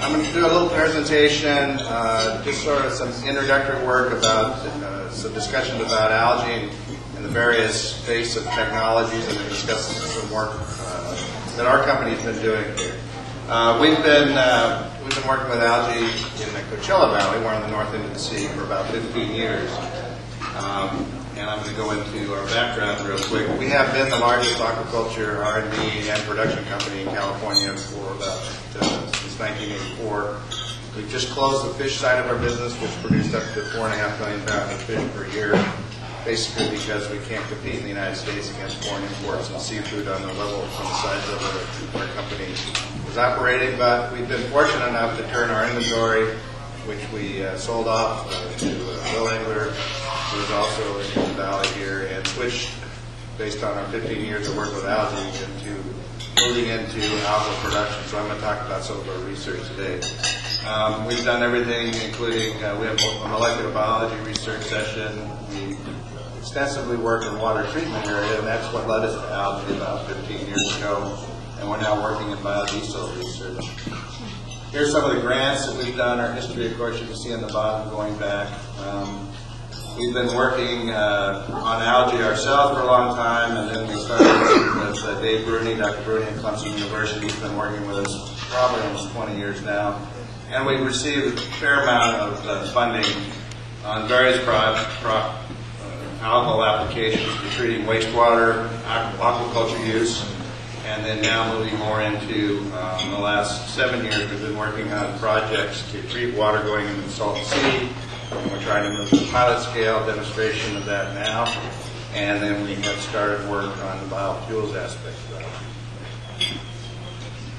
I'm going to do a little presentation, just sort of some introductory work about some discussions about algae and the various base of technologies, and discuss some work that our company's been doing here. We've been working with algae in the Coachella Valley. We're on the north end of the sea for about 15 years. And I'm going to go into our background real quick. We have been the largest aquaculture R&D and production company in California for about since 1984. We've just closed the fish side of our business, which produced up to 4.5 million pounds of fish per year, basically because we can't compete in the United States against foreign imports and seafood on the level of the size of our company was operating. But we've been fortunate enough to turn our inventory, which we sold off to Will Engler, who is also in the valley here, and switched, based on our 15 years of work with algae, into moving into algal production. So I'm going to talk about some of our research today. We've done everything, including we have a molecular biology research session. We extensively work in water treatment area, and that's what led us to algae about 15 years ago. And we're now working in biodiesel research. Here's some of the grants that we've done. Our history, of course, you can see on the bottom going back. We've been working on algae ourselves for a long time, and then we started with Dave Bruni, Dr. Bruni at Clemson University. He's been working with us probably almost 20 years now. And we've received a fair amount of funding on various algal applications for treating wastewater, aquaculture use, and then now moving more into, in the last 7 years, we've been working on projects to treat water going into the salton sea. And we're trying to move to pilot scale demonstration of that now. And then we have started work on the biofuels aspect of that.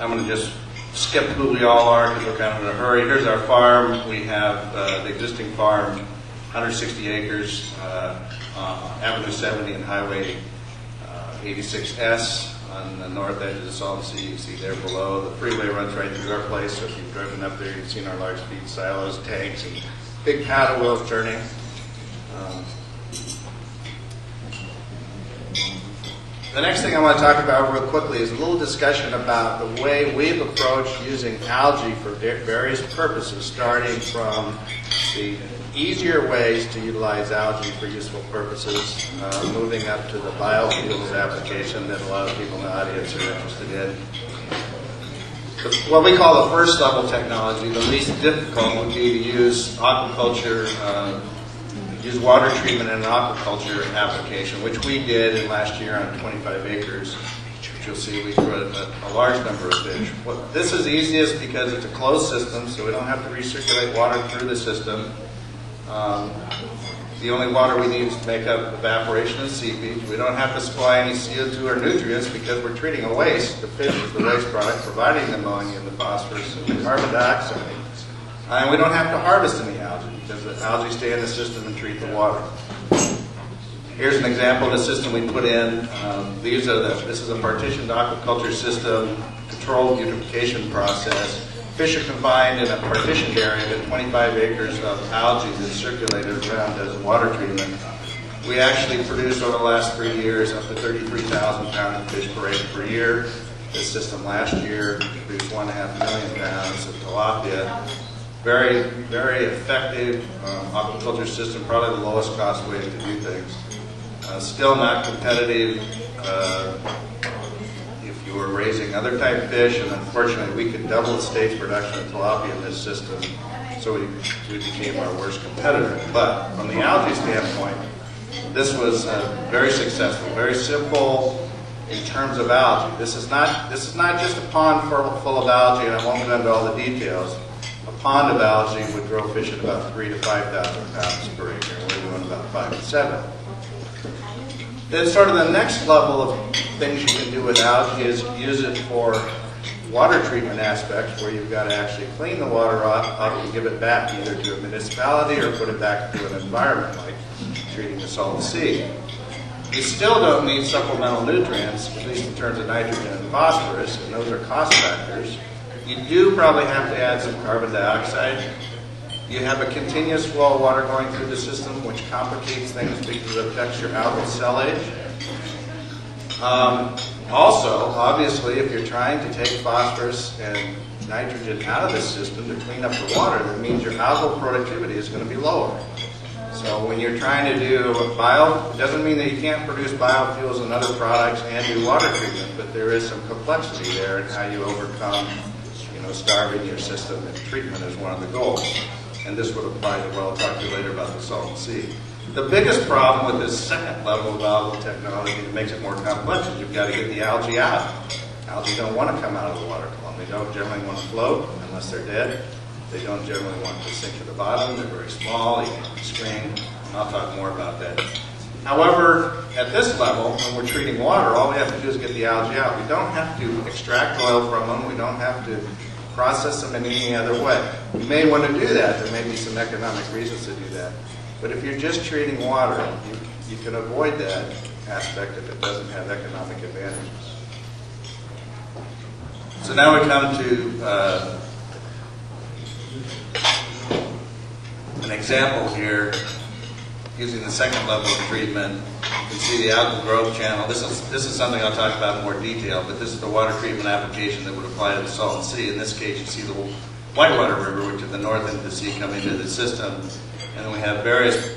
I'm going to just skip who we all are because we're kind of in a hurry. Here's our farm. We have the existing farm, 160 acres, Avenue 70 and Highway 86S on the north edge of the Salton Sea. You see there below. The freeway runs right through our place, so if you've driven up there, you've seen our large feed silos, tanks, and big paddle wheels turning. The next thing I want to talk about real quickly is a little discussion about the way we've approached using algae for various purposes, starting from the easier ways to utilize algae for useful purposes, moving up to the biofuels application that a lot of people in the audience are interested in. What we call the first level technology, the least difficult, would be to use aquaculture, use water treatment in an aquaculture application, which we did in last year on 25 acres. Which you'll see we grew a large number of fish. This is easiest because it's a closed system, so we don't have to recirculate water through the system. The only water we need is to make up evaporation and seepage. We don't have to supply any CO2 or nutrients because we're treating a waste. The fish is the waste product, providing the ammonia and the phosphorus and the carbon dioxide. And we don't have to harvest any algae because the algae stay in the system and treat the water. Here's an example of the system we put in. This is a partitioned aquaculture system, controlled eutrophication process. Fish are confined in a partitioned area to 25 acres of algae that's circulated around as water treatment. We actually produced over the last 3 years up to 33,000 pounds of fish per acre per year. This system last year produced 1.5 million pounds of tilapia. Very, very effective aquaculture system, probably the lowest cost way to do things. Still not competitive if you were raising other type of fish, and unfortunately we could double the stage production of tilapia in this system, so we became our worst competitor. But from the algae standpoint, this was very successful, very simple in terms of algae. This is not just a pond full of algae, and I won't get into all the details. A pond of algae would grow fish at about 3,000 to 5,000 pounds per acre, and we're doing about 5 to 7. Then sort of the next level of things you can do with algae is use it for water treatment aspects, where you've got to actually clean the water up and give it back either to a municipality or put it back to an environment, like treating the Salton Sea. You still don't need supplemental nutrients, at least in terms of nitrogen and phosphorus, and those are cost factors. You do probably have to add some carbon dioxide. You have a continuous flow of water going through the system, which complicates things because it affects your algal cell age. Also, obviously, if you're trying to take phosphorus and nitrogen out of the system to clean up the water, that means your algal productivity is going to be lower. So when you're trying to do it doesn't mean that you can't produce biofuels and other products and do water treatment, but there is some complexity there in how you overcome, starving your system, and treatment is one of the goals. And this would apply to, I'll talk to you later about the salton sea. The biggest problem with this second level of algal technology that makes it more complex is you've got to get the algae out. Algae don't want to come out of the water column. They don't generally want to float unless they're dead. They don't generally want to sink to the bottom. They're very small. You can screen. I'll talk more about that. However, at this level, when we're treating water, all we have to do is get the algae out. We don't have to extract oil from them. We don't have to process them in any other way. You may want to do that. There may be some economic reasons to do that. But if you're just treating water, you can avoid that aspect if it doesn't have economic advantages. So now we come to an example here using the second level of treatment. You can see the algal growth channel. This is something I'll talk about in more detail, but this is the water treatment application that would apply to the salton sea. In this case, you see the Whitewater River, which is the north end of the sea, coming into the system. And then we have various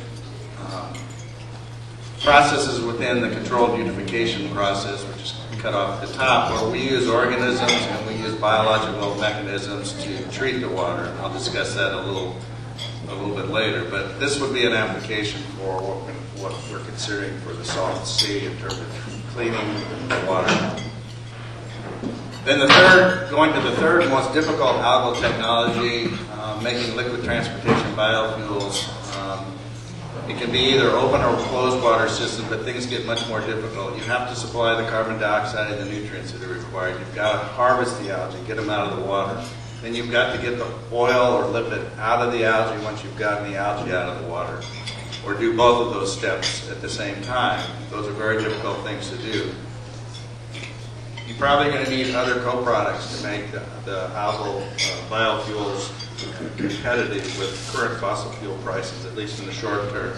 processes within the controlled unification process, which is cut off at the top, where we use organisms and we use biological mechanisms to treat the water. And I'll discuss that a little bit later. But this would be an application for what we're considering for the salton sea in terms of cleaning the water. Then going to the third most difficult algal technology, making liquid transportation biofuels. It can be either open or closed water system, but things get much more difficult. You have to supply the carbon dioxide and the nutrients that are required. You've got to harvest the algae, get them out of the water. Then you've got to get the oil or lipid out of the algae once you've gotten the algae out of the water. Or do both of those steps at the same time. Those are very difficult things to do. You're probably going to need other co-products to make the algal biofuels competitive with current fossil fuel prices, at least in the short term.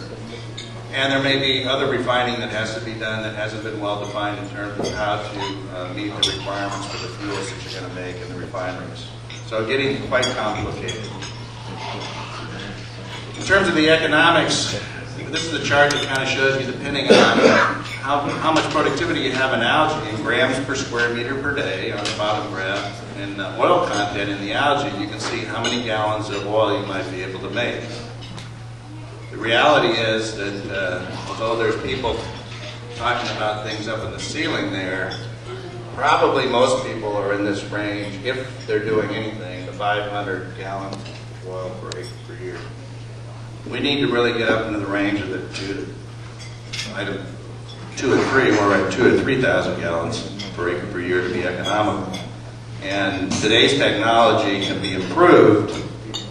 And there may be other refining that has to be done that hasn't been well defined in terms of how to meet the requirements for the fuels that you're going to make in the refineries. So getting quite complicated. In terms of the economics, this is a chart that kind of shows you, depending on how much productivity you have in algae, in grams per square meter per day on the bottom graph, and oil content in the algae, you can see how many gallons of oil you might be able to make. The reality is that although there's people talking about things up in the ceiling there, probably most people are in this range, if they're doing anything, the 500 gallons of oil per acre per year. We need to really get up into the range of the 2 or 3,000 gallons per acre per year to be economical. And today's technology can be improved.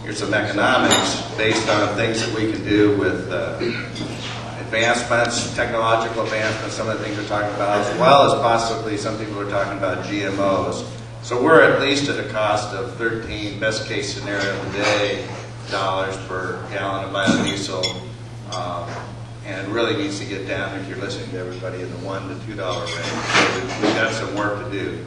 Here's some economics based on things that we can do with advancements, technological advancements, some of the things we're talking about, as well as possibly some people are talking about GMOs. So we're at least at a cost of 13, best case scenario today, dollars per gallon of biodiesel, and really needs to get down, if you're listening to everybody, in the $1 to $2 range. So we've got some work to do.